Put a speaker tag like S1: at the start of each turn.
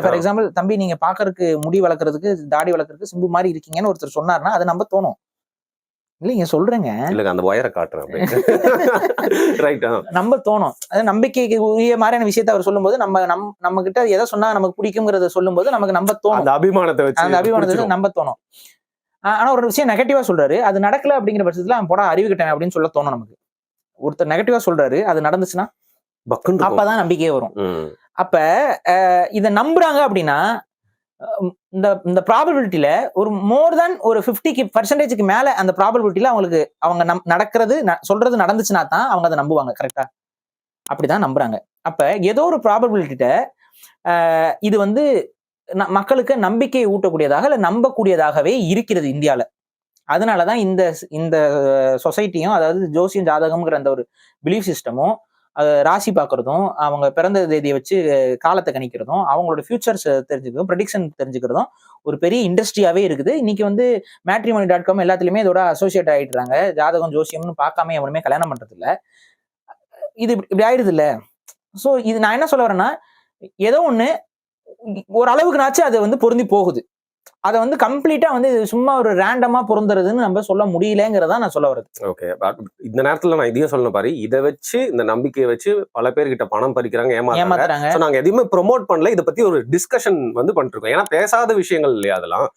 S1: For example, தம்பி நீங்க பாக்குறதுக்கு முடி வளர்க்கறதுக்கு தாடி வளர்க்கறதுக்கு சிம்பு மாதிரி இருக்கீங்கன்னு ஒருத்தர் சொன்னாருன்னா அது நம்ப தோணும். இல்லைங்க சொல்றேங்க.
S2: இல்லங்க அந்த ஒயரை காட்டுறேன். ரைட்.
S1: நம்ப தோணும். அது நம்பிக்கைக்கு உரிய மாதிரியான விஷயத்தை அவர் சொல்லும்போது நம்ம கிட்ட எதை சொன்னா நமக்கு பிடிக்குங்கிறத சொல்லும்போது நமக்கு நம்ப தோணும்.
S2: அந்த அபிமானத்தை வச்சு
S1: அந்த அபிமானத்தை நம்ப தோணும். ஆனா ஒரு விஷயம் நெகட்டிவா சொல்றாரு, அது நடக்கல அப்படிங்கிற பட்சத்துல அவன் போடா அறிவு கட்டேன் அப்படின்னு சொல்ல தோணும் நமக்கு. ஒருத்தர் நெகட்டிவா சொல்றாரு, அது நடந்துச்சுன்னா அப்பதான் நம்பிக்கையே வரும். அப்ப இத நம்புறாங்க அப்படின்னா இந்த ப்ராபபிலிட்டியில ஒரு மோர் தென் ஒரு 50% மேல அந்த ப்ராபபிலிட்டியில அவங்க நடக்கிறது சொல்றது நடந்துச்சுன்னா தான் அவங்க அதை நம்புவாங்க. கரெக்டா? அப்படிதான் நம்புறாங்க. அப்ப ஏதோ ஒரு ப்ராபபிலிட்டிட்ட இது வந்து மக்களுக்கு நம்பிக்கையை ஊட்டக்கூடியதாக இல்ல நம்பக்கூடியதாகவே இருக்கிறது இந்தியால. அதனாலதான் இந்த சொசைட்டியும், அதாவது ஜோசியம் ஜாதகம்ங்கிற அந்த ஒரு பிலீஃப் சிஸ்டமும், ராசி பார்க்கறதும், அவங்க பிறந்த தேதியை வச்சு காலத்தை கணிக்கிறதும், அவங்களோட ஃபியூச்சர்ஸ் தெரிஞ்சுக்கிறதும், ப்ரெடிக்ஷன் தெரிஞ்சுக்கிறதும் ஒரு பெரிய இண்டஸ்ட்ரியாவே இருக்குது. இன்னைக்கு வந்து matrimony.com எல்லாத்துலயுமே இதோட அசோசியேட் ஆயிடுறாங்க. ஜாதகம் ஜோசியம்னு பார்க்காம எவனுமே கல்யாணம் பண்றது இல்ல. இது இப்படி ஆயிடுது இல்ல. சோ இது நான் என்ன சொல்ல வரேன்னா, ஏதோ ஒண்ணு ஒரு அளவுக்குனாச்சு அது வந்து பொருந்தி போகுது. அதை வந்து கம்ப்ளீட்டா வந்து சும்மா ஒரு ரேண்டமா பொருந்துறதுன்னு நம்ம சொல்ல முடியலங்கிறதா நான் சொல்ல வருது.
S2: ஓகே, இந்த நேரத்துல நான் இதையும் சொல்லணும் பாரு, இதை வச்சு இந்த நம்பிக்கையை வச்சு பல பேர்கிட்ட பணம் பறிக்கிறாங்க, ஏமாத்துறாங்க. நாங்க எதையுமே ப்ரொமோட் பண்ணல, இதை பத்தி ஒரு டிஸ்கஷன் வந்து பண்ணிட்டு இருக்கோம். ஏன்னா பேசாத விஷயங்கள் இல்லையா அதெல்லாம்.